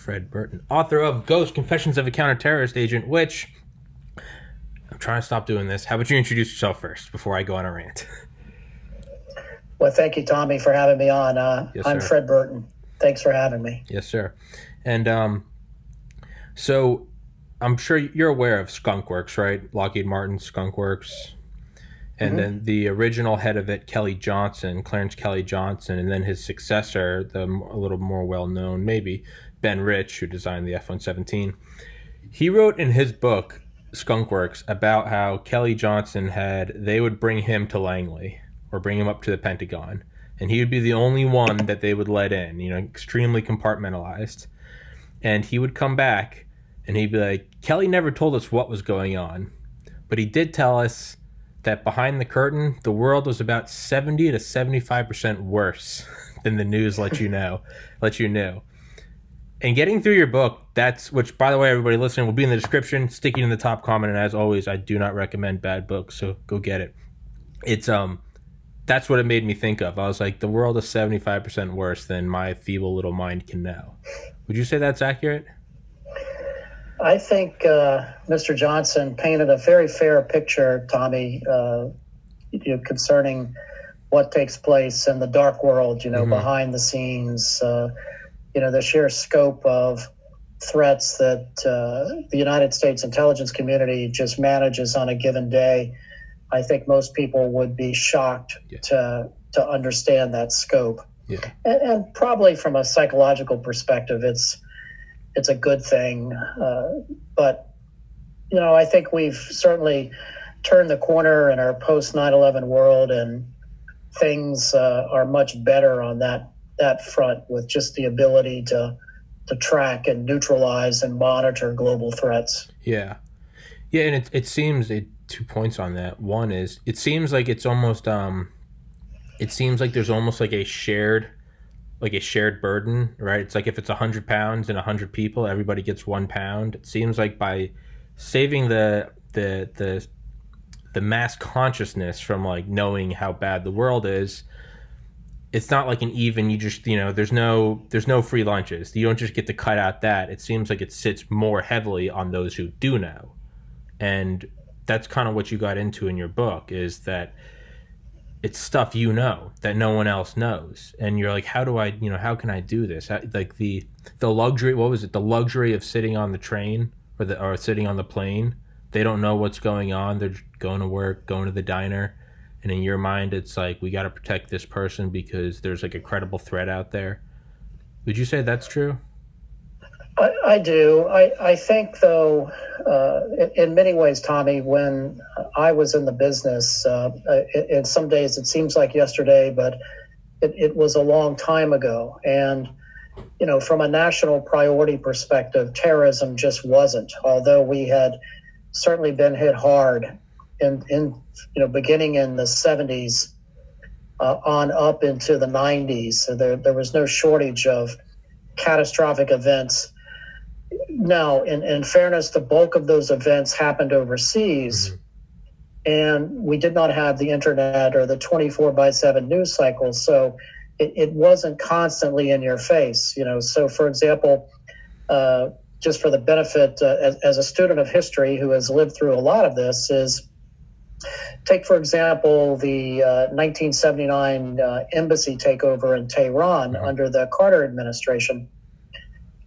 Fred Burton, author of Ghost Confessions of a Counterterrorist Agent, which I'm trying to stop doing this. How about you introduce yourself first before I go on a rant? Well, thank you, Tommy, for having me on. Yes, I'm sir. Fred Burton. Thanks for having me. Yes, sir. And so I'm sure you're aware of Skunk Works, right? Lockheed Martin, Skunk Works. And then the original head of it, Clarence Kelly Johnson, and then his successor, a little more well-known, maybe, Ben Rich, who designed the F-117. He wrote in his book, Skunk Works, about how Kelly Johnson they would bring him to Langley or bring him up to the Pentagon, and he would be the only one that they would let in, extremely compartmentalized. And he would come back, and he'd be like, Kelly never told us what was going on, but he did tell us that behind the curtain, the world was about 70 to 75% worse than the news let you know. And getting through your book, which, by the way, everybody listening, will be in the description, sticking in the top comment, and as always, I do not recommend bad books, so go get it. It's that's what it made me think of. I was like, the world is 75% worse than my feeble little mind can know. Would you say that's accurate? I think Mr. Johnson painted a very fair picture, Tommy, concerning what takes place in the dark world, behind the scenes, the sheer scope of threats that the United States intelligence community just manages on a given day. I think most people would be shocked to understand that scope. Yeah. And probably from a psychological perspective, it's a good thing. But, I think we've certainly turned the corner in our post 9/11 world, and things are much better on that front, with just the ability to track and neutralize and monitor global threats. Yeah. Yeah, and it seems 2 points on that. One is, it seems like it's almost there's almost like a shared burden, right? It's like if it's 100 pounds and 100 people, everybody gets 1 pound. It seems like by saving the mass consciousness from like knowing how bad the world is, it's not like an even, you just, there's no free lunches. You don't just get to cut out that. It seems like it sits more heavily on those who do know. And that's kind of what you got into in your book, is that it's stuff that no one else knows, and you're like, how can I do this? Like the luxury, what was it? The luxury of sitting on the train or sitting on the plane. They don't know what's going on. They're going to work, going to the diner, and in your mind, it's like, we got to protect this person because there's like a credible threat out there. Would you say that's true? I do. I think, though, in many ways, Tommy, when I was in the business, in some days it seems like yesterday, but it was a long time ago. And, from a national priority perspective, terrorism just wasn't, although we had certainly been hit hard in beginning in the 70s on up into the 90s. So there was no shortage of catastrophic events. Now, in fairness, the bulk of those events happened overseas, and we did not have the internet or the 24/7 news cycles, so it wasn't constantly in your face. So, for example, just for the benefit as a student of history who has lived through a lot of this, is take, for example, the 1979 embassy takeover in Tehran under the Carter administration.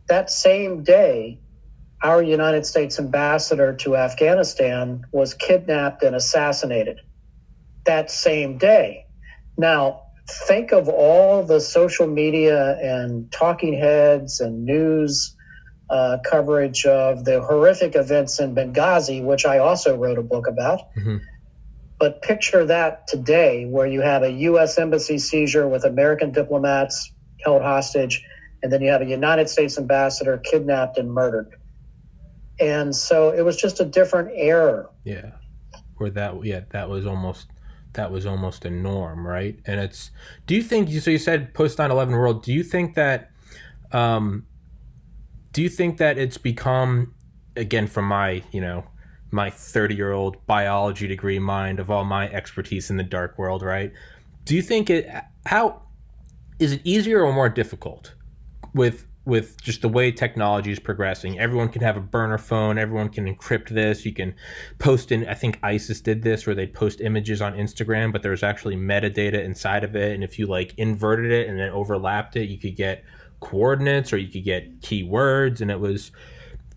That same day, our United States ambassador to Afghanistan was kidnapped and assassinated. That same day. Now, think of all the social media and talking heads and news coverage of the horrific events in Benghazi, which I also wrote a book about. But picture that today, where you have a U.S. embassy seizure with American diplomats held hostage, and then you have a United States ambassador kidnapped and murdered. And so it was just a different era. Yeah. Where that was almost a norm, right? And do you think, so you said post 9/11 world, do you think that it's become, again, from my 30-year-old biology degree mind of all my expertise in the dark world, right? Do you think how is it easier or more difficult with with just the way technology is progressing, everyone can have a burner phone, everyone can encrypt this, you can post in, I think ISIS did this, where they'd post images on Instagram, but there was actually metadata inside of it, and if you like inverted it and then overlapped it, you could get coordinates or you could get keywords, and it was.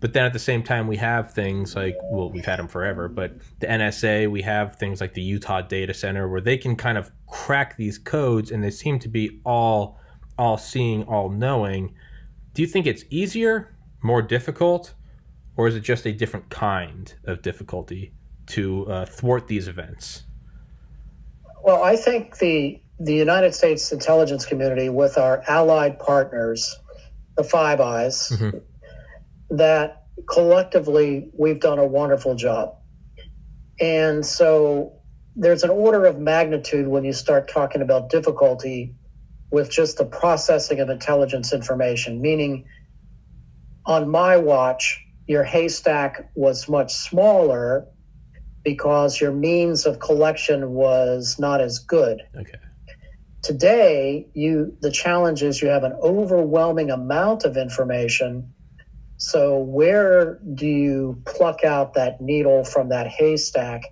But then at the same time, we have things like, well, we've had them forever, but the NSA, we have things like the Utah Data Center where they can kind of crack these codes, and they seem to be all seeing, all knowing. Do you think it's easier, more difficult, or is it just a different kind of difficulty to thwart these events? Well, I think the United States intelligence community, with our allied partners, the Five Eyes, mm-hmm. that collectively we've done a wonderful job. And so there's an order of magnitude when you start talking about difficulty with just the processing of intelligence information, meaning on my watch, your haystack was much smaller because your means of collection was not as good. Okay. Today, the challenge is you have an overwhelming amount of information. So where do you pluck out that needle from that haystack?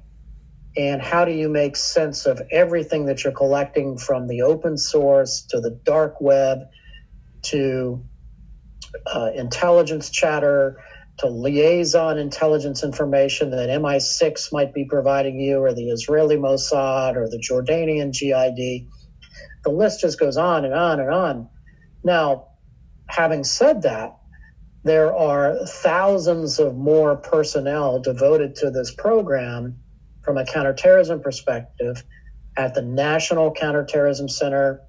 And how do you make sense of everything that you're collecting, from the open source to the dark web to intelligence chatter to liaison intelligence information that MI6 might be providing you, or the Israeli Mossad, or the Jordanian GID? The list just goes on and on and on. Now, having said that, there are thousands of more personnel devoted to this program from a counterterrorism perspective. At the National Counterterrorism Center,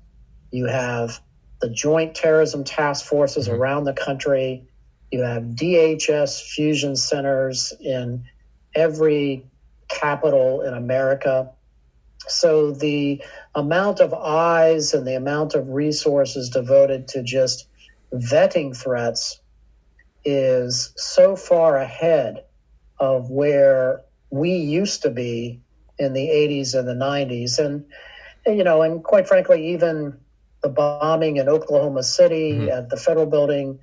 you have the Joint Terrorism Task Forces mm-hmm. around the country. You have DHS fusion centers in every capital in America. So the amount of eyes and the amount of resources devoted to just vetting threats is so far ahead of where we used to be in the 80s and the 90s. And quite frankly, even the bombing in Oklahoma City mm-hmm. at the Federal Building,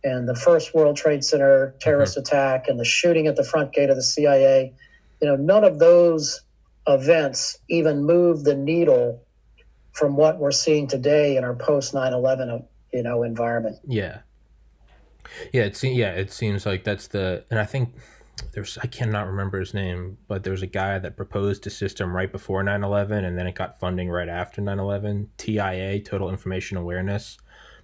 and the first World Trade Center terrorist mm-hmm. attack, and the shooting at the front gate of the CIA, none of those events even move the needle from what we're seeing today in our post 9/11 environment. Yeah, it seems like that's and I think I cannot remember his name, but there was a guy that proposed a system right before 9/11, and then it got funding right after 9/11, TIA, Total Information Awareness.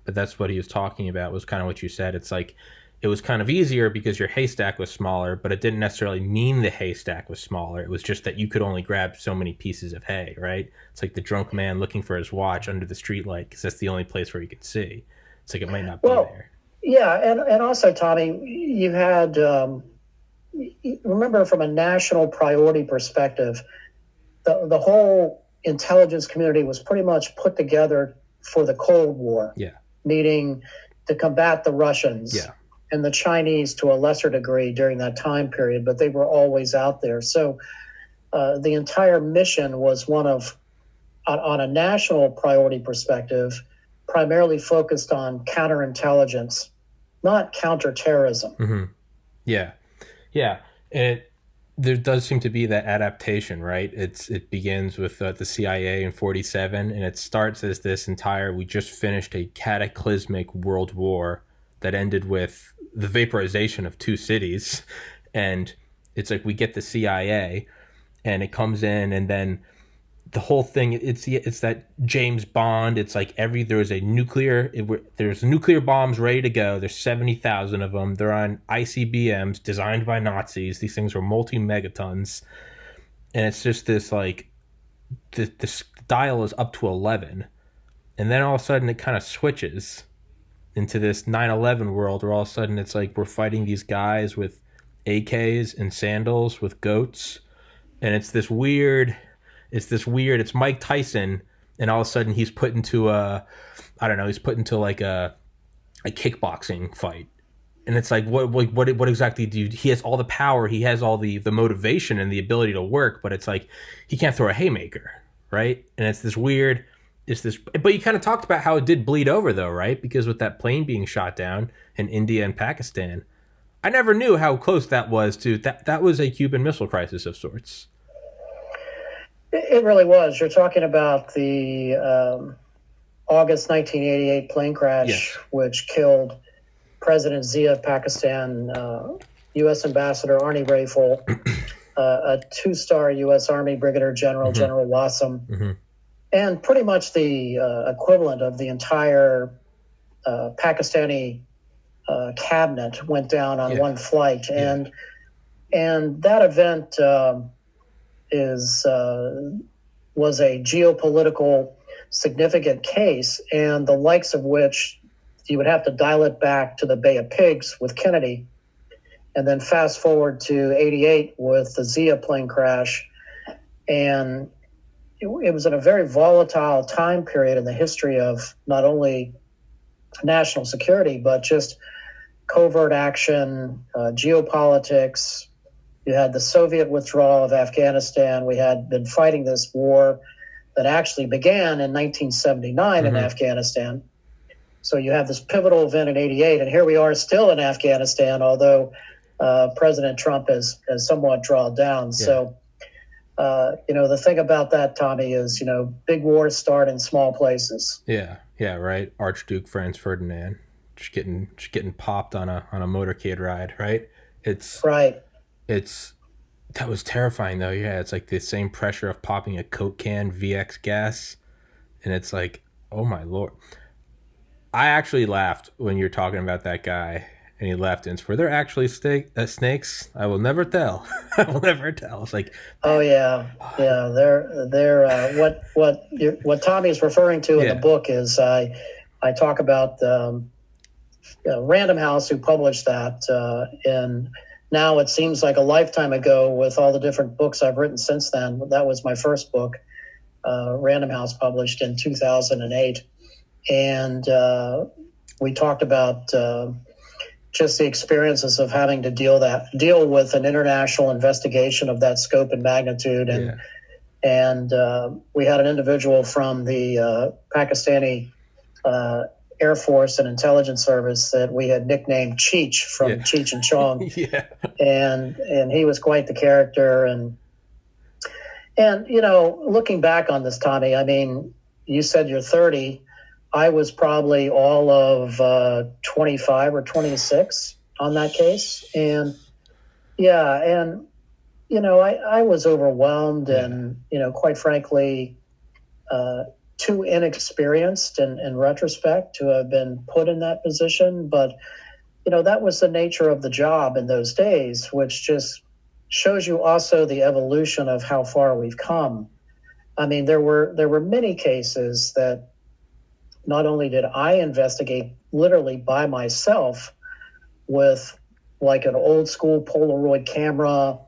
But that's what he was talking about, was kind of what you said. It's like, it was kind of easier because your haystack was smaller, but it didn't necessarily mean the haystack was smaller. It was just that you could only grab so many pieces of hay, right? It's like the drunk man looking for his watch under the streetlight because that's the only place where he could see. It's like it might not be there. Yeah, and also, Tommy, you had, remember, from a national priority perspective, the whole intelligence community was pretty much put together for the Cold War. Yeah. Meaning to combat the Russians. Yeah. And the Chinese to a lesser degree during that time period, but they were always out there. So the entire mission was one of, on a national priority perspective, primarily focused on counterintelligence, not counterterrorism. Mm-hmm. Yeah. And there does seem to be that adaptation, right? It begins with the CIA in 1947, and it starts as this we just finished a cataclysmic world war that ended with the vaporization of two cities. And it's like we get the CIA, and it comes in, and then the whole thing, it's that James Bond. It's like there's nuclear bombs ready to go. There's 70,000 of them. They're on ICBMs designed by Nazis. These things are multi-megatons. And it's just this, like, this dial is up to 11. And then all of a sudden it kind of switches into this 9/11 world where all of a sudden it's like we're fighting these guys with AKs and sandals with goats. And it's Mike Tyson, and all of a sudden he's put into like a kickboxing fight. And it's like, what exactly he has all the power, he has all the motivation and the ability to work, but it's like, he can't throw a haymaker, right? And it's this weird is this? But you kind of talked about how it did bleed over, though, right? Because with that plane being shot down in India and Pakistan, I never knew how close that was to that. That was a Cuban Missile Crisis of sorts. It really was. You're talking about the August 1988 plane crash, Yes. which killed President Zia of Pakistan, U.S. Ambassador Arnie Raphel, a two-star U.S. Army Brigadier General, General Wasim, and pretty much the equivalent of the entire Pakistani cabinet went down on one flight. And that event was a geopolitical significant case, and the likes of which you would have to dial it back to the Bay of Pigs with Kennedy, and then fast forward to 88 with the Zia plane crash. And it was in a very volatile time period in the history of not only national security, but just covert action, geopolitics. You had the Soviet withdrawal of Afghanistan. We had been fighting this war that actually began in 1979 in Afghanistan. So you have this pivotal event in 88, and here we are still in Afghanistan, although President Trump has somewhat drawn down. Yeah. So, the thing about that, Tommy, is, big wars start in small places. Yeah, right. Archduke Franz Ferdinand just getting popped on a motorcade ride, right? That was terrifying, though. Yeah, it's like the same pressure of popping a Coke can, VX gas, and it's like, oh my Lord. I actually laughed when you're talking about that guy, and he left. And were there actually snakes? I will never tell. I will never tell. It's like, oh yeah. They're what Tommy is referring to in the book is I talk about Random House, who published that, and now it seems like a lifetime ago with all the different books I've written since then. That was my first book, Random House, published in 2008. And we talked about just the experiences of having to deal with an international investigation of that scope and magnitude. And we had an individual from the Pakistani Air Force and Intelligence Service that we had nicknamed Cheech from Cheech and Chong. And he was quite the character. And looking back on this, Tommy, I mean, you said you're 30. I was probably all of 25 or 26 on that case. And I was overwhelmed and, quite frankly, too inexperienced in retrospect to have been put in that position. But, that was the nature of the job in those days, which just shows you also the evolution of how far we've come. I mean, there were many cases that not only did I investigate literally by myself with like an old school Polaroid camera,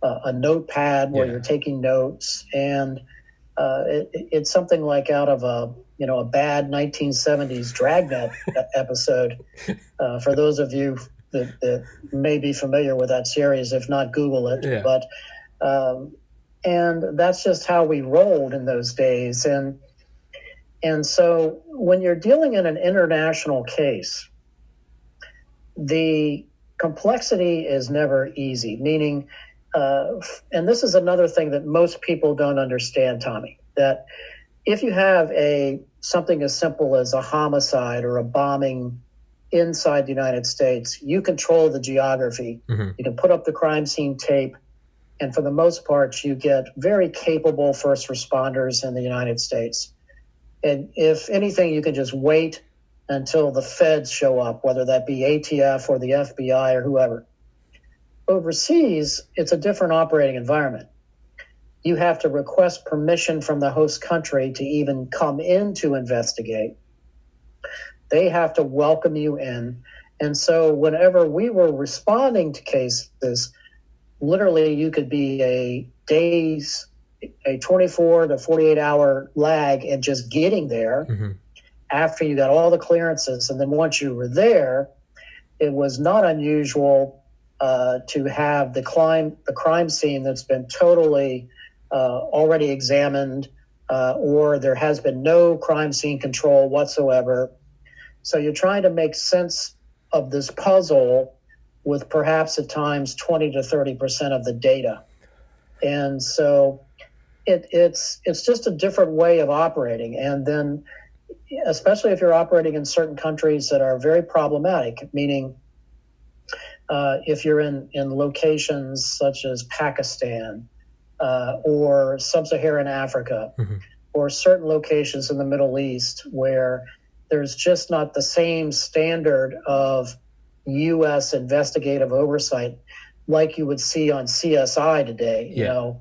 a notepad where you're taking notes, and it's something like out of a bad 1970s Dragnet episode. For those of you that may be familiar with that series, if not, Google it. Yeah. But and that's just how we rolled in those days. And so when you're dealing in an international case, the complexity is never easy, meaning, and this is another thing that most people don't understand, Tommy, that if you have something as simple as a homicide or a bombing inside the United States, you control the geography. You can put up the crime scene tape, and for the most part, you get very capable first responders in the United States. And if anything, you can just wait until the feds show up, whether that be ATF or the FBI or whoever. Overseas, it's a different operating environment. You have to request permission from the host country to even come in to investigate. They have to welcome you in. And so whenever we were responding to cases, literally you could be a 24 to 48 hour lag in just getting there after you got all the clearances. And then once you were there, it was not unusual to have the crime scene that's been totally already examined, or there has been no crime scene control whatsoever. So you're trying to make sense of this puzzle with perhaps at times 20 to 30% of the data. And so it's just a different way of operating. And then, especially if you're operating in certain countries that are very problematic, meaning if you're in locations such as Pakistan or sub-Saharan Africa, or certain locations in the Middle East where there's just not the same standard of U.S. investigative oversight like you would see on CSI today. Yeah. You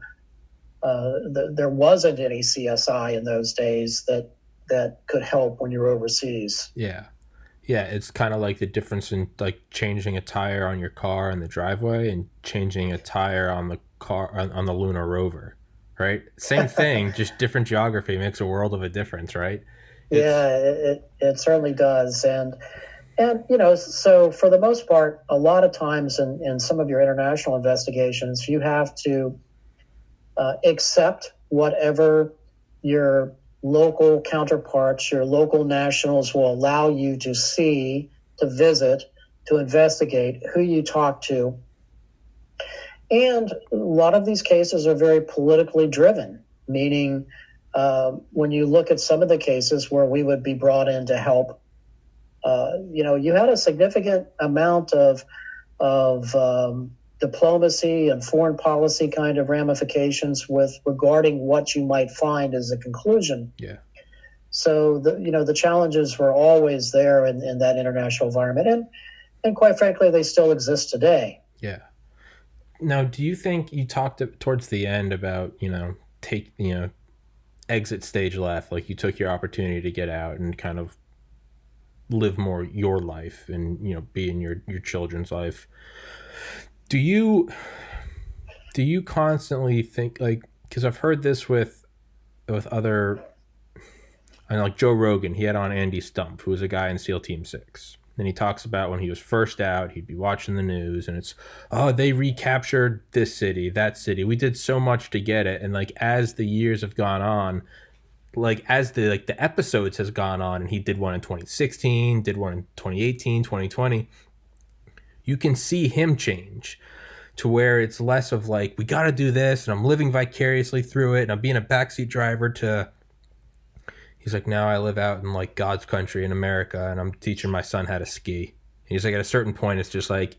know, there wasn't any CSI in those days that could help when you're overseas. Yeah. Yeah, it's kind of like the difference in like changing a tire on your car in the driveway and changing a tire on the car on the lunar rover, right? Same thing, just different geography makes a world of a difference, right? It certainly does. And you know, so for the most part, a lot of times in some of your international investigations, you have to accept whatever your local counterparts, your local nationals will allow you to see, to visit, to investigate, who you talk to. And a lot of these cases are very politically driven, meaning when you look at some of the cases where we would be brought in to help, you know, you had a significant amount of diplomacy and foreign policy kind of ramifications with regarding what you might find as a conclusion. Yeah. So the challenges were always there in that international environment, and quite frankly, they still exist today. Yeah. Now, do you think you talked towards the end about exit stage left, like you took your opportunity to get out and kind of live more your life and be in your children's life? Do you constantly think, like, because I've heard this with other, like Joe Rogan, he had on Andy Stump, who was a guy in SEAL Team 6. And he talks about when he was first out, he'd be watching the news and it's, oh, they recaptured this city, that city. We did so much to get it. And like, as the years have gone on, like as the episodes has gone on, and he did one in 2016, did one in 2018, 2020, you can see him change to where it's less of like, we got to do this and I'm living vicariously through it and I'm being a backseat driver, to he's like, now I live out in like God's country in America and I'm teaching my son how to ski. And he's like, at a certain point, it's just like,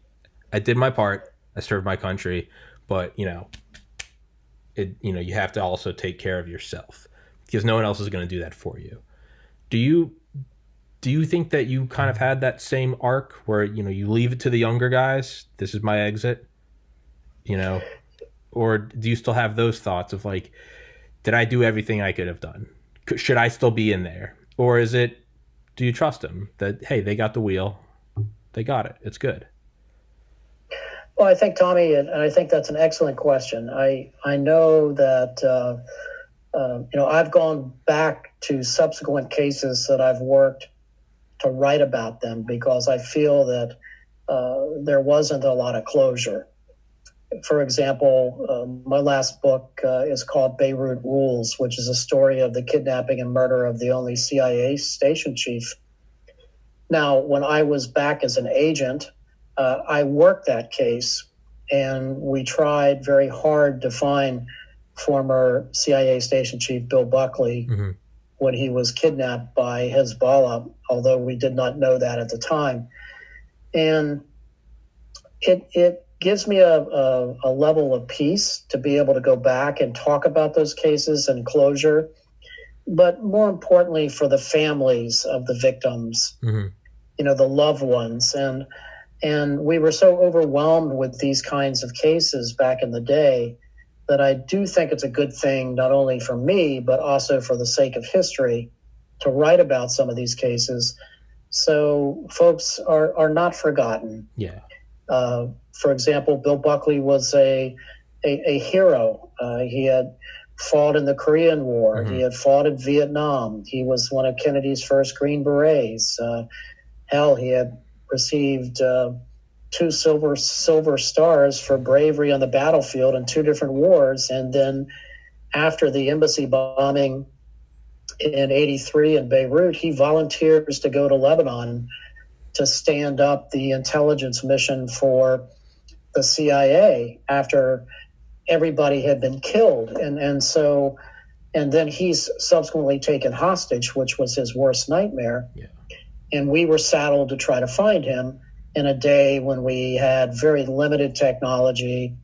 I did my part, I served my country, but you have to also take care of yourself because no one else is going to do that for you. Do you think that you kind of had that same arc where, you leave it to the younger guys, this is my exit, or do you still have those thoughts of like, did I do everything I could have done? Should I still be in there? Or is it, do you trust them that, hey, they got the wheel, they got it, it's good? Well, I think, Tommy, and I think that's an excellent question. I know that, I've gone back to subsequent cases that I've worked to write about them because I feel that there wasn't a lot of closure. For example, my last book is called Beirut Rules, which is a story of the kidnapping and murder of the only CIA station chief. Now, when I was back as an agent, I worked that case, and we tried very hard to find former CIA station chief Bill Buckley when he was kidnapped by Hezbollah, although we did not know that at the time. And it gives me a level of peace to be able to go back and talk about those cases and closure, but more importantly for the families of the victims, the loved ones. And we were so overwhelmed with these kinds of cases back in the day that I do think it's a good thing, not only for me, but also for the sake of history, to write about some of these cases so folks are not forgotten. Yeah. For example, Bill Buckley was a hero. He had fought in the Korean War. He had fought in Vietnam. He was one of Kennedy's first Green Berets. He had received 2 silver stars for bravery on the battlefield in 2 different wars. And then after the embassy bombing in 83 in Beirut, he volunteers to go to Lebanon to stand up the intelligence mission for the CIA after everybody had been killed. And then he's subsequently taken hostage, which was his worst nightmare. Yeah. And we were saddled to try to find him in a day when we had very limited technology.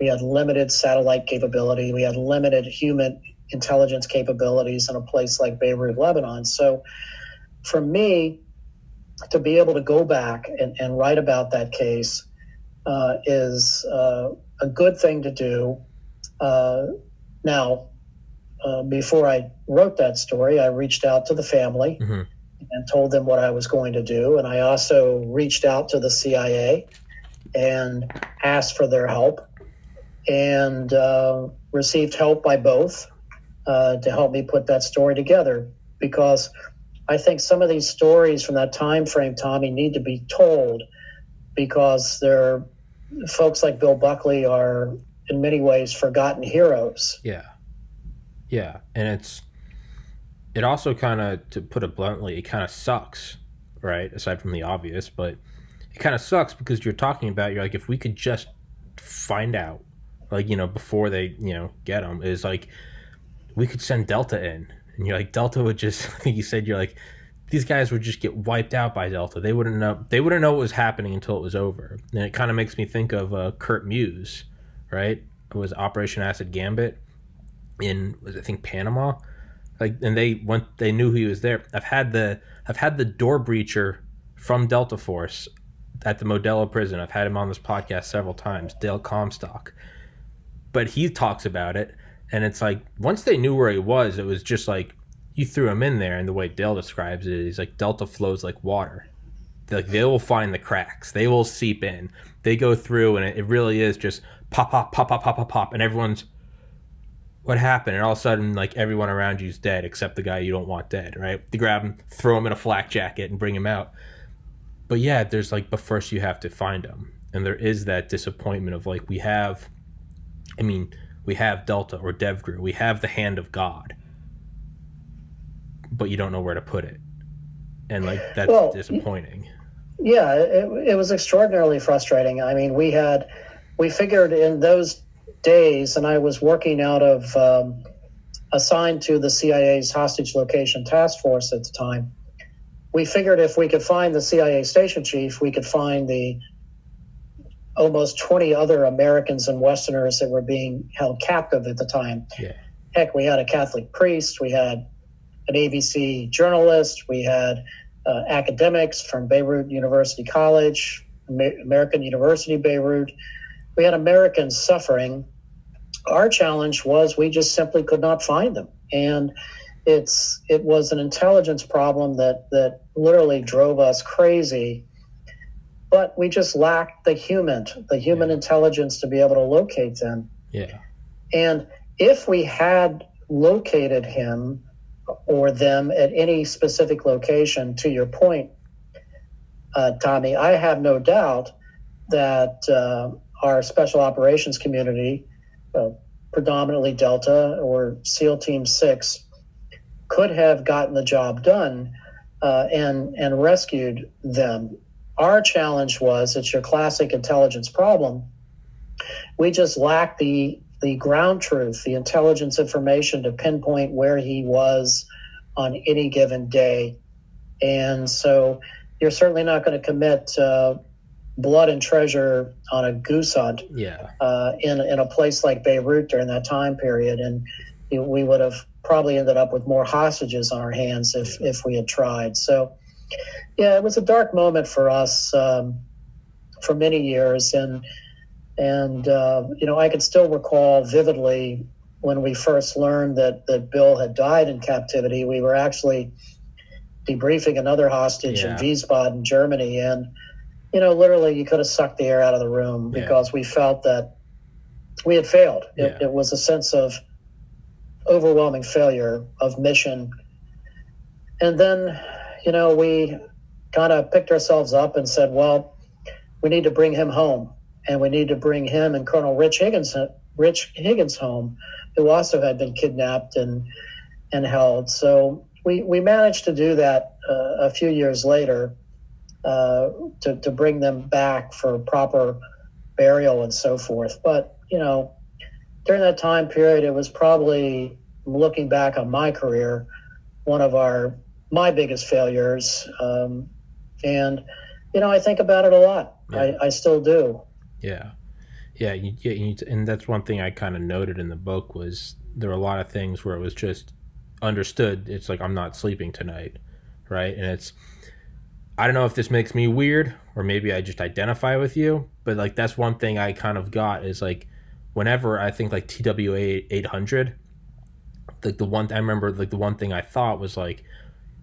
We had limited satellite capability. We had limited human intelligence capabilities in a place like Beirut, Lebanon. So for me, to be able to go back and write about that case is a good thing to do. Now, before I wrote that story, I reached out to the family and told them what I was going to do. And I also reached out to the CIA and asked for their help, and received help by both to help me put that story together, because I think some of these stories from that time frame, Tommy, need to be told, because they're folks like Bill Buckley are in many ways forgotten heroes. Yeah, and it also kind of, to put it bluntly, it kind of sucks, right? Aside from the obvious, but it kind of sucks because you're like, if we could just find out, like, before they, get them, is like, we could send Delta in, and you're like, Delta would just, I think you said, you're like, these guys would just get wiped out by Delta. They wouldn't know what was happening until it was over. And it kind of makes me think of Kurt Muse, right? It was Operation Acid Gambit in, I think, Panama. Like, and they knew he was there. I've had the door breacher from Delta Force at the Modelo prison. I've had him on this podcast several times, Dale Comstock. But he talks about it, and it's like, once they knew where he was, it was just like, you threw him in there, and the way Dale describes it is like, Delta flows like water. Like, they will find the cracks. They will seep in. They go through, and it really is just pop, pop, pop, pop, pop, pop, pop, and everyone's, what happened? And all of a sudden, like, everyone around you's dead except the guy you don't want dead, right? You grab him, throw him in a flak jacket, and bring him out. But yeah, there's like, but first you have to find him. And there is that disappointment of like, we have Delta or DevGru, we have the hand of God, but you don't know where to put it. And like, that's disappointing. Yeah, it was extraordinarily frustrating. I mean, we figured in those days, and I was working out of assigned to the CIA's hostage location task force at the time. We figured if we could find the CIA station chief, we could find the almost 20 other Americans and Westerners that were being held captive at the time. Yeah. Heck, we had a Catholic priest, we had an ABC journalist, we had academics from Beirut University College, American University Beirut. We had Americans suffering. Our challenge was we just simply could not find them. And it was an intelligence problem that literally drove us crazy. But we just lacked the human intelligence to be able to locate them. Yeah. And if we had located him or them at any specific location, to your point, Tommy, I have no doubt that our special operations community, predominantly Delta or SEAL Team 6, could have gotten the job done and rescued them. Our challenge was, it's your classic intelligence problem. We just lacked the ground truth, the intelligence information to pinpoint where he was on any given day. And so you're certainly not going to commit blood and treasure on a goose hunt in a place like Beirut during that time period. And we would have probably ended up with more hostages on our hands if we had tried. So, yeah, it was a dark moment for us for many years. And I can still recall vividly when we first learned that Bill had died in captivity. We were actually debriefing another hostage in Wiesbaden, Germany. And, literally you could have sucked the air out of the room because we felt that we had failed. It was a sense of overwhelming failure of mission. And then, we kind of picked ourselves up and said, well, we need to bring him home. And we need to bring him and Colonel Rich Higgins home, who also had been kidnapped. And and held. So we managed to do that a few years later, to bring them back for proper burial and so forth. But, during that time period, it was probably, looking back on my career, one of my biggest failures. And, I think about it a lot. Yeah. I still do. Yeah. Yeah. And that's one thing I kind of noted in the book was there were a lot of things where it was just understood. It's like, I'm not sleeping tonight. Right. And I don't know if this makes me weird or maybe I just identify with you, but like, that's one thing I kind of got is like, whenever I think like TWA 800, like the one thing I thought was like,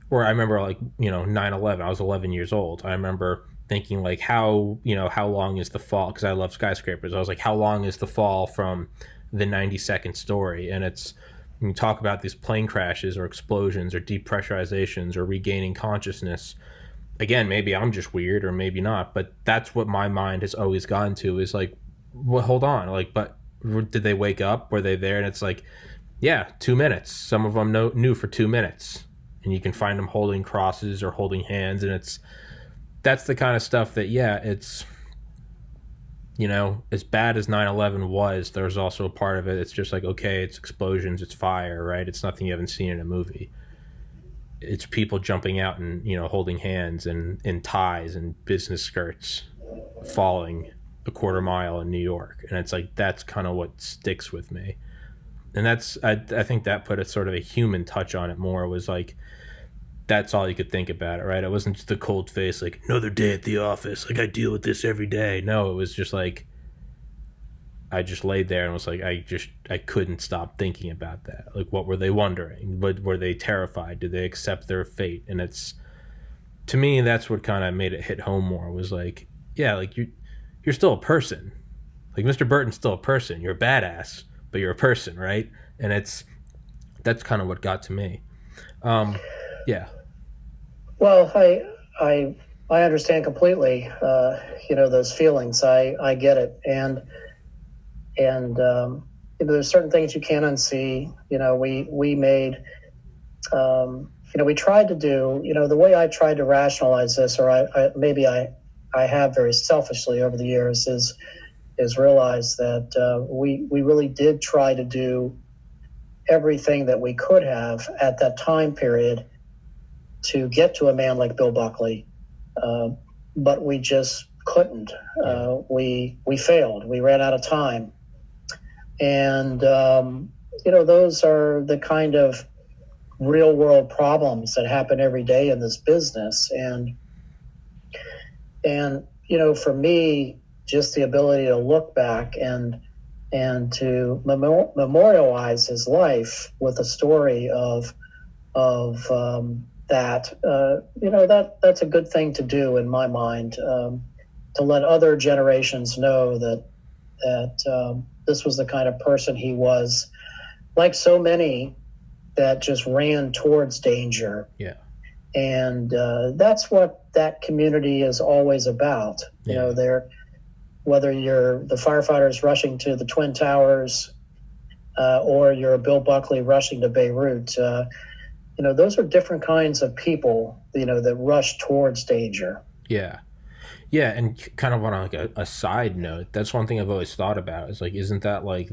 or I remember like, 9/11, I was 11 years old. I remember thinking like how long is the fall? Cause I love skyscrapers. I was like, how long is the fall from the 90-second story? And when you talk about these plane crashes or explosions or depressurizations or regaining consciousness, again, maybe I'm just weird or maybe not, but that's what my mind has always gone to is like, well, hold on. Like, but did they wake up? Were they there? And it's like, yeah, 2 minutes. Some of them knew for 2 minutes, and you can find them holding crosses or holding hands. And that's the kind of stuff that, yeah, it's, as bad as 9/11 was, there's also a part of it. It's just like, okay, it's explosions, it's fire, right? It's nothing you haven't seen in a movie. It's people jumping out and, holding hands and in ties and business skirts falling a quarter mile in New York. And it's like, that's kind of what sticks with me. And I think that put a sort of a human touch on it more, was like, that's all you could think about it, right? It wasn't just the cold face, like, another day at the office, like I deal with this every day. No, it was just like, I just laid there and was like, I couldn't stop thinking about that. Like, what were they wondering? Were they terrified? Did they accept their fate? And to me, that's what kind of made it hit home more, was like, yeah, like you're still a person. Like, Mr. Burton's still a person. You're a badass, but you're a person, right? And that's kind of what got to me. Yeah. Well, I understand completely, those feelings. I get it. And there's certain things you can't unsee. We made, we tried to do, the way I tried to rationalize this, or I have very selfishly over the years, is realize that we really did try to do everything that we could have at that time period to get to a man like Bill Buckley, but we just couldn't. We failed. We ran out of time, and those are the kind of real world problems that happen every day in this business, and for me, just the ability to look back and to memorialize his life with a story of that's a good thing to do in my mind, to let other generations know that this was the kind of person he was, like so many that just ran towards danger. Yeah. And that's what that community is always about. Yeah. Whether you're the firefighters rushing to the Twin Towers, or you're a Bill Buckley rushing to Beirut, those are different kinds of people, that rush towards danger. Yeah. Yeah. And kind of on a side note, that's one thing I've always thought about is like, isn't that like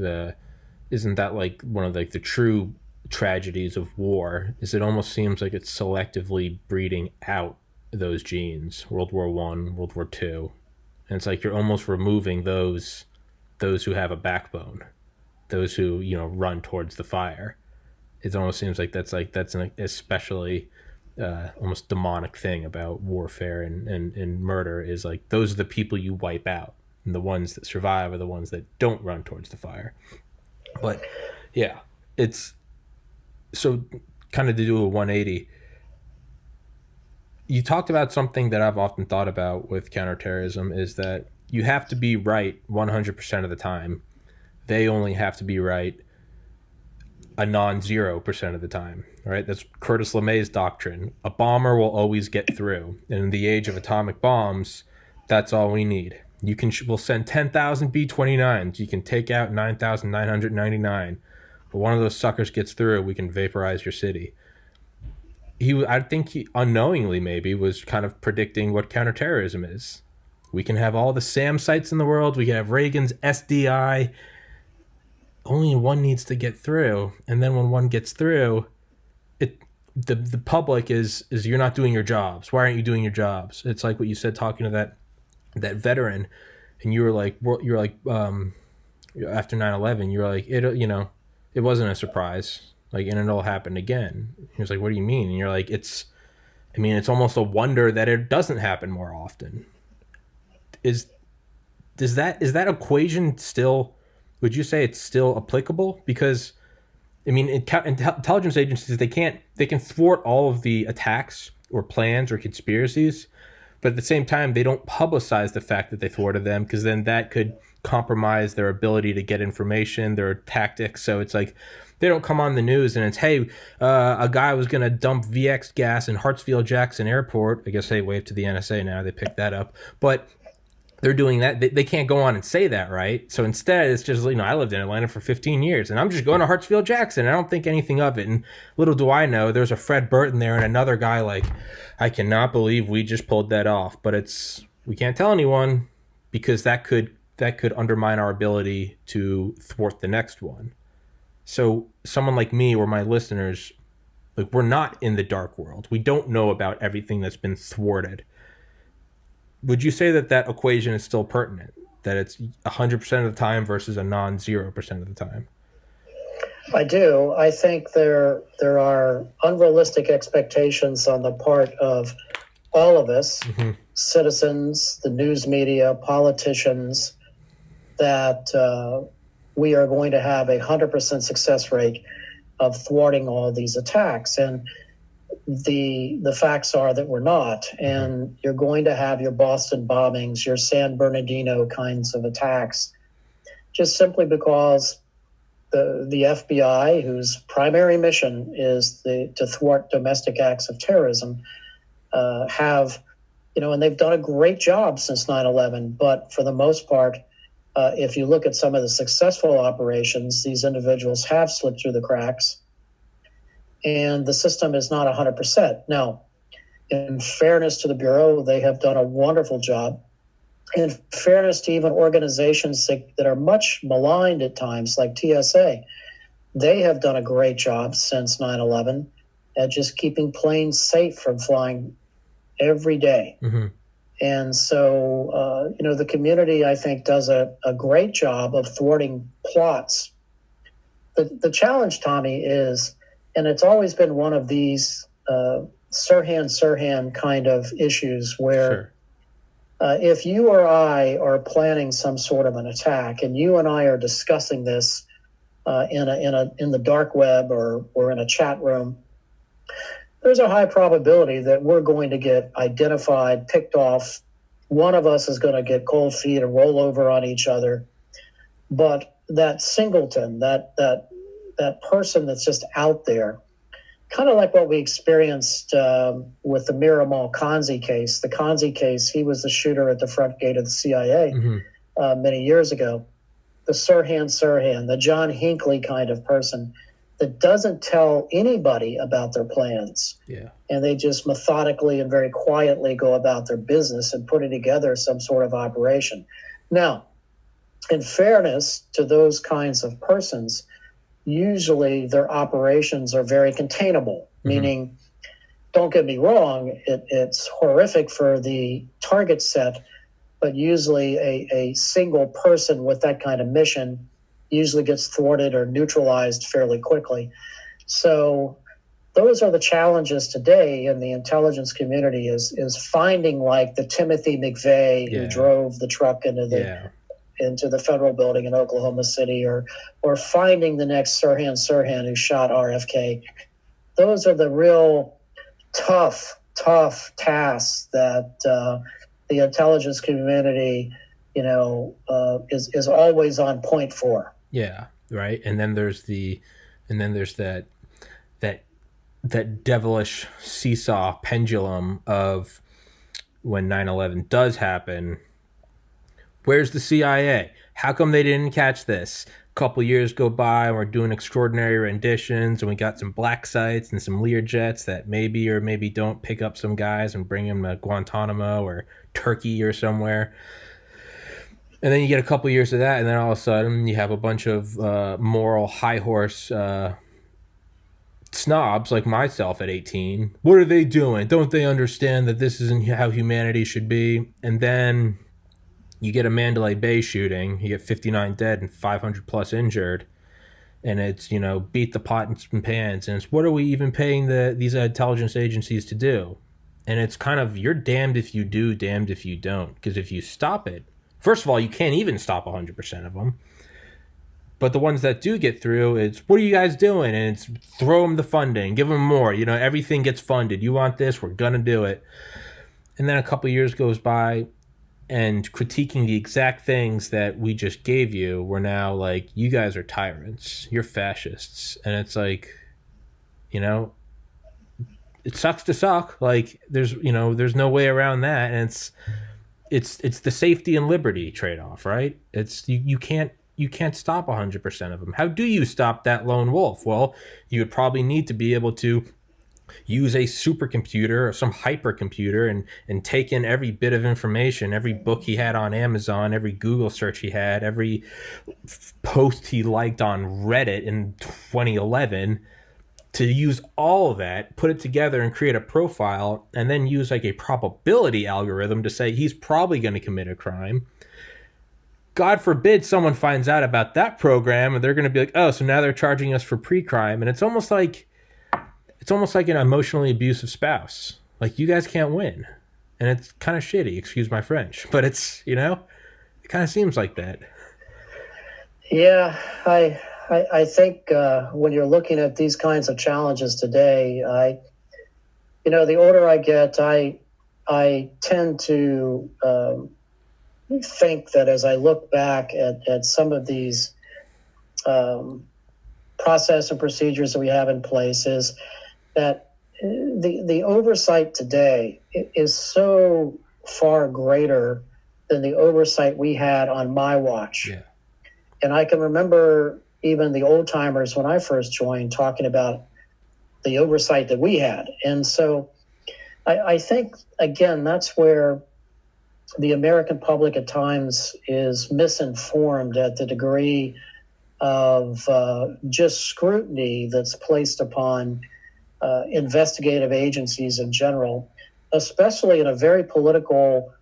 one of like the true tragedies of war, is it almost seems like it's selectively breeding out those genes, World War I, World War II. And it's like you're almost removing those who have a backbone, those who, run towards the fire. It almost seems like that's an especially almost demonic thing about warfare and murder, is like those are the people you wipe out, and the ones that survive are the ones that don't run towards the fire. But yeah, it's so kind of to do a 180. You talked about something that I've often thought about with counterterrorism, is that you have to be right 100% of the time. They only have to be right a non-0% of the time, right? That's Curtis LeMay's doctrine. A bomber will always get through. And in the age of atomic bombs, that's all we need. We'll send 10,000 B-29s. You can take out 9,999. but one of those suckers gets through, we can vaporize your city. I think he unknowingly maybe was kind of predicting what counterterrorism is. We can have all the SAM sites in the world. We can have Reagan's SDI. Only one needs to get through, and then when one gets through, the public is you're not doing your jobs. Why aren't you doing your jobs? It's like what you said talking to that veteran, and you were like after 9/11, you were like it wasn't a surprise. Like, and it'll happen again. He was like, what do you mean? And you're like, it's almost a wonder that it doesn't happen more often. Is that equation still, would you say it's still applicable? Because, intelligence agencies, they can thwart all of the attacks or plans or conspiracies, but at the same time, they don't publicize the fact that they thwarted them, because then that could compromise their ability to get information, their tactics. So it's like, they don't come on the news and it's, hey, a guy was going to dump VX gas in Hartsfield-Jackson Airport. I guess they waved to the NSA now. They picked that up. But they're doing that. They can't go on and say that, right? So instead, it's just, I lived in Atlanta for 15 years, and I'm just going to Hartsfield-Jackson. I don't think anything of it. And little do I know, there's a Fred Burton there and another guy like, I cannot believe we just pulled that off. But we can't tell anyone, because that could undermine our ability to thwart the next one. So someone like me or my listeners, like, we're not in the dark world. We don't know about everything that's been thwarted. Would you say that equation is still pertinent? That it's 100% of the time versus a non-0% of the time? I do. I think there are unrealistic expectations on the part of all of us, mm-hmm. citizens, the news media, politicians, that we are going to have 100% success rate of thwarting all of these attacks. And the facts are that we're not. And you're going to have your Boston bombings, your San Bernardino kinds of attacks, just simply because the FBI, whose primary mission is to thwart domestic acts of terrorism, have, and they've done a great job since 9/11. But for the most part, if you look at some of the successful operations, these individuals have slipped through the cracks, and the system is not 100%. Now, in fairness to the Bureau, they have done a wonderful job. In fairness to even organizations that are much maligned at times, like TSA, they have done a great job since 9/11 at just keeping planes safe from flying every day. Mm-hmm. And so, the community, I think, does a great job of thwarting plots. The challenge, Tommy, is, and it's always been one of these Sirhan kind of issues where if you or I are planning some sort of an attack, and you and I are discussing this in the dark web or in a chat room, there's a high probability that we're going to get identified, picked off. One of us is going to get cold feet and roll over on each other. But that singleton, that person that's just out there, kind of like what we experienced with the Miramar Kanzi case. The Kanzi case, he was the shooter at the front gate of the CIA many years ago. The Sirhan, the John Hinckley kind of person that doesn't tell anybody about their plans. Yeah. And they just methodically and very quietly go about their business and putting together some sort of operation. Now, in fairness to those kinds of persons, usually their operations are very containable, meaning, don't get me wrong, it's horrific for the target set, but usually a single person with that kind of mission usually gets thwarted or neutralized fairly quickly. So those are the challenges today in the intelligence community, is finding, like, the Timothy McVeigh who drove the truck into the federal building in Oklahoma City, or finding the next Sirhan who shot RFK. Those are the real tough tasks that the intelligence community, is always on point for. Yeah, right. And then there's that devilish seesaw pendulum of when 9/11 does happen. Where's the CIA? How come they didn't catch this? A couple years go by and we're doing extraordinary renditions and we got some black sites and some Learjets that maybe or maybe don't pick up some guys and bring them to Guantanamo or Turkey or somewhere. And then you get a couple years of that, and then all of a sudden you have a bunch of moral high horse snobs like myself at 18. What are they doing? Don't they understand that this isn't how humanity should be? And then you get a Mandalay Bay shooting. You get 59 dead and 500 plus injured. And it's, beat the pots and pans. And it's, what are we even paying these intelligence agencies to do? And it's kind of, you're damned if you do, damned if you don't. Because if you stop it, first of all, you can't even stop 100% of them. But the ones that do get through, it's, what are you guys doing? And it's, throw them the funding, give them more. Everything gets funded. You want this, we're going to do it. And then a couple years goes by, and critiquing the exact things that we just gave you, we're now like, you guys are tyrants. You're fascists. And it's like, it sucks to suck. Like, there's no way around that. And it's the safety and liberty trade-off, right? It's you can't stop 100% of them. How do you stop that lone wolf? Well, you would probably need to be able to use a supercomputer or some hypercomputer and take in every bit of information, every book he had on Amazon, every Google search he had, every post he liked on Reddit in 2011, to use all of that, put it together and create a profile, and then use like a probability algorithm to say he's probably going to commit a crime. God forbid someone finds out about that program and they're going to be like, oh, so now they're charging us for pre-crime. And it's almost like an emotionally abusive spouse. Like, you guys can't win. And it's kind of shitty, excuse my French. But it's, it kind of seems like that. Yeah, I think when you're looking at these kinds of challenges today, the older I get, I tend to think that as I look back at some of these process and procedures that we have in place, is that the oversight today is so far greater than the oversight we had on my watch. Yeah. And I can remember even the old timers when I first joined talking about the oversight that we had. And so I think, again, that's where the American public at times is misinformed at the degree of just scrutiny that's placed upon investigative agencies in general, especially in a very political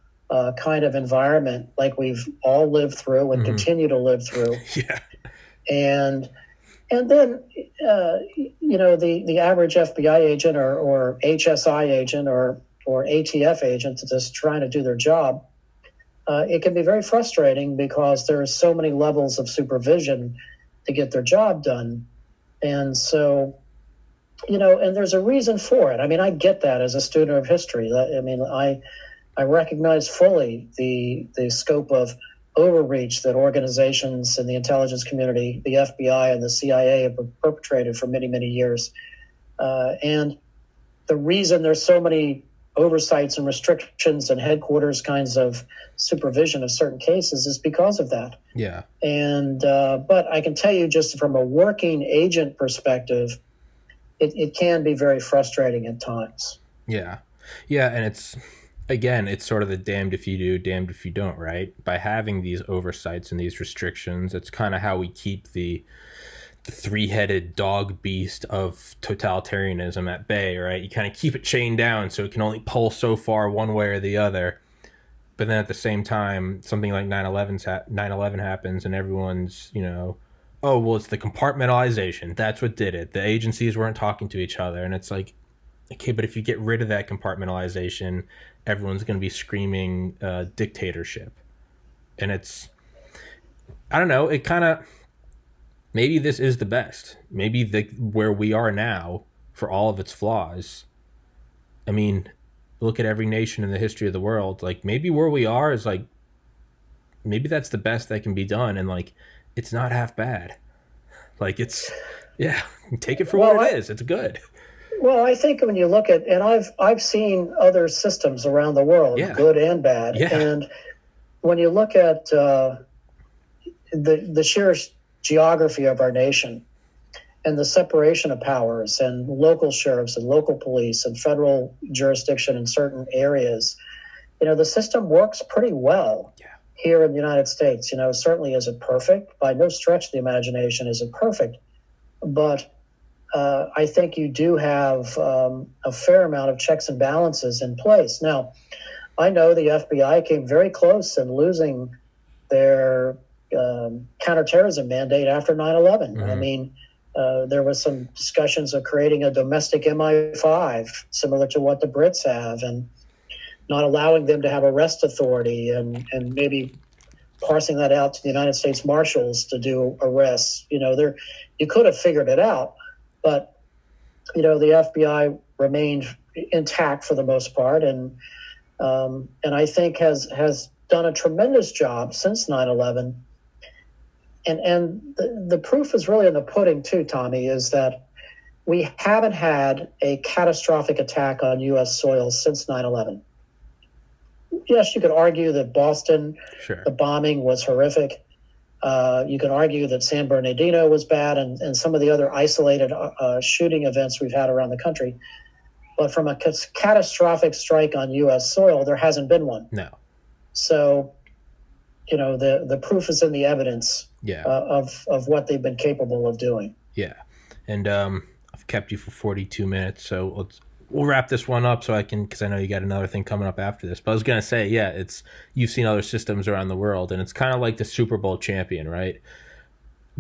kind of environment like we've all lived through and continue to live through. Yeah. And then, the average FBI agent or HSI agent or ATF agent that's just trying to do their job, it can be very frustrating because there are so many levels of supervision to get their job done. And so, and there's a reason for it. I mean, I get that as a student of history. I recognize fully the scope of overreach that organizations in the intelligence community, the FBI and the CIA, have perpetrated for many, many years. And the reason there's so many oversights and restrictions and headquarters kinds of supervision of certain cases is because of that. Yeah. And but I can tell you, just from a working agent perspective, it can be very frustrating at times. Yeah. Yeah. And it's sort of the damned if you do, damned if you don't, right? By having these oversights and these restrictions, it's kind of how we keep the three-headed dog beast of totalitarianism at bay, right? You kind of keep it chained down so it can only pull so far one way or the other. But then at the same time, something like 9/11 happens and everyone's, oh, well, it's the compartmentalization. That's what did it. The agencies weren't talking to each other. And it's like, okay, but if you get rid of that compartmentalization, everyone's going to be screaming dictatorship. And I don't know, it kind of, maybe this is the best. Maybe where we are now, for all of its flaws, I mean, look at every nation in the history of the world. Like, maybe where we are is like, maybe that's the best that can be done. And like, it's not half bad. Like, take it for what it is. It's good. Well, I think when you look at, and I've seen other systems around the world, good and bad. Yeah. And when you look at, the sheer geography of our nation and the separation of powers and local sheriffs and local police and federal jurisdiction in certain areas, the system works pretty well here in the United States. Certainly is it perfect? By no stretch of the imagination is it perfect. But I think you do have a fair amount of checks and balances in place. Now, I know the FBI came very close in losing their counterterrorism mandate after 9/11. Mm-hmm. I mean, there was some discussions of creating a domestic MI5 similar to what the Brits have, and not allowing them to have arrest authority, and maybe parsing that out to the United States Marshals to do arrests. You could have figured it out, but the FBI remained intact for the most part, and I think has done a tremendous job since 9/11. And the proof is really in the pudding too, Tommy, is that we haven't had a catastrophic attack on U.S. soil since 9/11. Yes, you could argue that Boston, the bombing was horrific. You can argue that San Bernardino was bad, and some of the other isolated shooting events we've had around the country. But from a catastrophic strike on U.S. soil, there hasn't been one. No. So, the proof is in the evidence of what they've been capable of doing. Yeah. And I've kept you for 42 minutes, so we'll wrap this one up because I know you got another thing coming up after this. But I was going to say, you've seen other systems around the world, and it's kind of like the Super Bowl champion, right?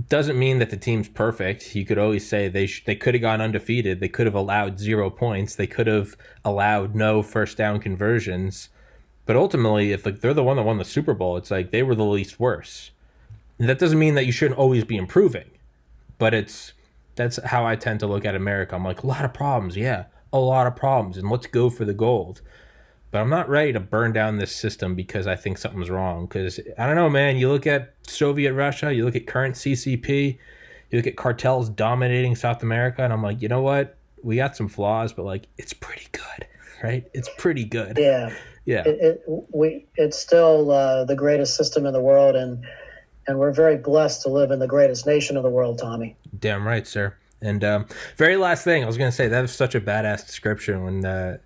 Doesn't mean that the team's perfect. You could always say they could have gone undefeated. They could have allowed 0 points. They could have allowed no first down conversions. But ultimately, if they're the one that won the Super Bowl, it's like they were the least worse. And that doesn't mean that you shouldn't always be improving. But that's how I tend to look at America. I'm like, a lot of problems, a lot of problems, and let's go for the gold. But I'm not ready to burn down this system because I think something's wrong. Because, I don't know, man, you look at Soviet Russia, you look at current CCP, you look at cartels dominating South America, and I'm like, you know what? We got some flaws, but, it's pretty good, right? It's pretty good. Yeah. Yeah. It's still the greatest system in the world, and we're very blessed to live in the greatest nation of the world, Tommy. Damn right, sir. And very last thing, I was going to say, that was such a badass description when the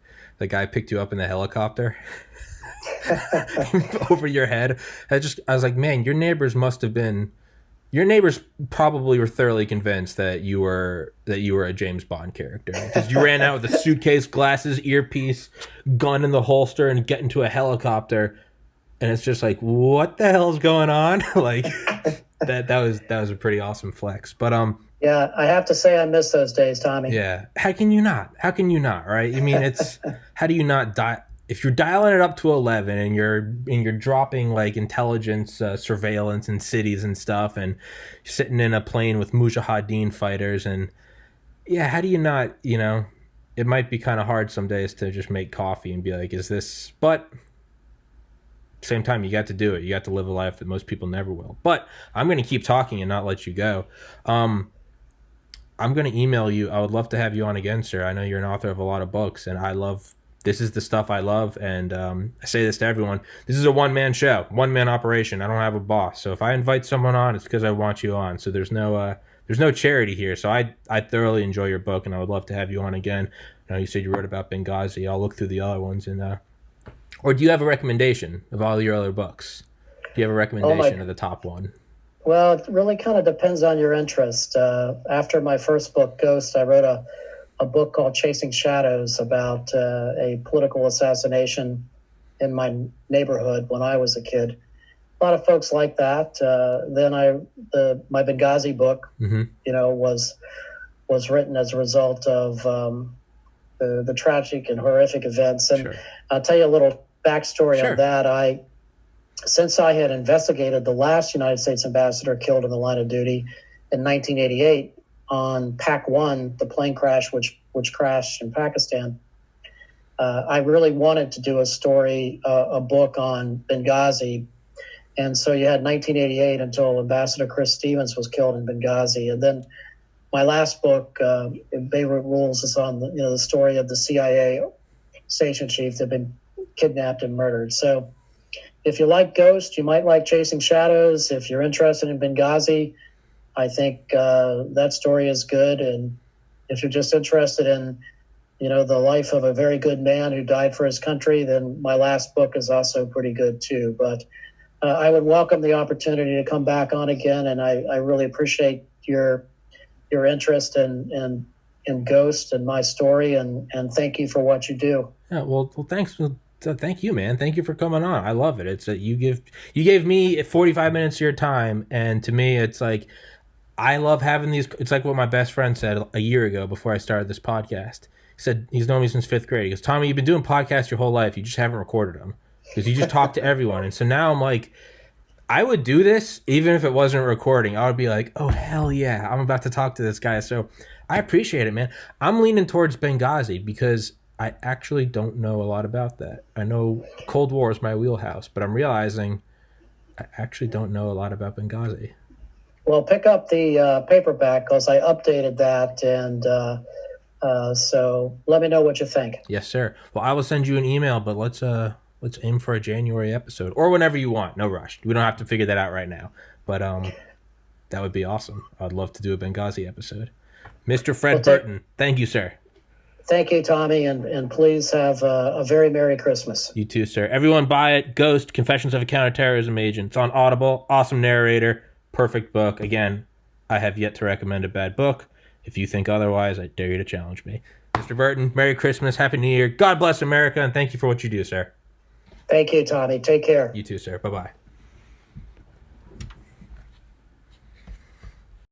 guy picked you up in the helicopter over your head. I was like, man, your neighbors probably were thoroughly convinced that you were a James Bond character, because you ran out with a suitcase, glasses, earpiece, gun in the holster, and get into a helicopter. And it's just like, what the hell's going on? that was a pretty awesome flex. But yeah, I have to say I miss those days, Tommy. Yeah. How can you not, right? I mean, how do you not die? If you're dialing it up to 11 and you're dropping intelligence surveillance in cities and stuff, and you're sitting in a plane with Mujahideen fighters, and how do you not, it might be kind of hard some days to just make coffee and be like, is this, but same time, you got to do it. You got to live a life that most people never will. But I'm going to keep talking and not let you go. I'm going to email you. I would love to have you on again, sir. I know you're an author of a lot of books, and this is the stuff I love. And I say this to everyone. This is a one-man show, one-man operation. I don't have a boss. So if I invite someone on, it's because I want you on. So there's no charity here. So I thoroughly enjoy your book, and I would love to have you on again. I know you said you wrote about Benghazi. I'll look through the other ones. Or do you have a recommendation of all your other books? Do you have a recommendation of the top one? Well, it really kind of depends on your interest. After my first book, Ghost, I wrote a book called Chasing Shadows about a political assassination in my neighborhood when I was a kid. A lot of folks like that. Then my Benghazi book, was written as a result of the tragic and horrific events. And sure. I'll tell you a little backstory on that. Since I had investigated the last United States ambassador killed in the line of duty in 1988 on PAC-1, the plane crash which crashed in Pakistan, I really wanted to do a book on Benghazi. And so you had 1988 until Ambassador Chris Stevens was killed in Benghazi. And then my last book, Beirut Rules, is on the story of the CIA station chief that had been kidnapped and murdered. So if you like Ghost, you might like Chasing Shadows. If you're interested in Benghazi, I think that story is good. And if you're just interested in, the life of a very good man who died for his country, then my last book is also pretty good too. But I would welcome the opportunity to come back on again, and I really appreciate your interest in Ghost and my story, and thank you for what you do. Yeah, well, thanks. Thank you, man. Thank you for coming on. I love it. It's you gave me 45 minutes of your time, and to me, it's like I love having these. It's like what my best friend said a year ago before I started this podcast. He said he's known me since 5th grade. He goes, Tommy, you've been doing podcasts your whole life. You just haven't recorded them because you just talk to everyone. And so now I'm like, I would do this even if it wasn't recording. I would be like, oh, hell yeah, I'm about to talk to this guy. So I appreciate it, man. I'm leaning towards Benghazi because I actually don't know a lot about that. I know Cold War is my wheelhouse, but I'm realizing I actually don't know a lot about Benghazi. Well, pick up the paperback because I updated that, and so let me know what you think. Yes, sir. Well, I will send you an email, but let's aim for a January episode or whenever you want. No rush. We don't have to figure that out right now, but that would be awesome. I'd love to do a Benghazi episode. Mr. Fred Burton, thank you, sir. Thank you, Tommy, and please have a very Merry Christmas. You too, sir. Everyone buy it. Ghost, Confessions of a Counterterrorism Agent. It's on Audible. Awesome narrator. Perfect book. Again, I have yet to recommend a bad book. If you think otherwise, I dare you to challenge me. Mr. Burton, Merry Christmas, Happy New Year. God bless America, and thank you for what you do, sir. Thank you, Tommy. Take care. You too, sir. Bye-bye.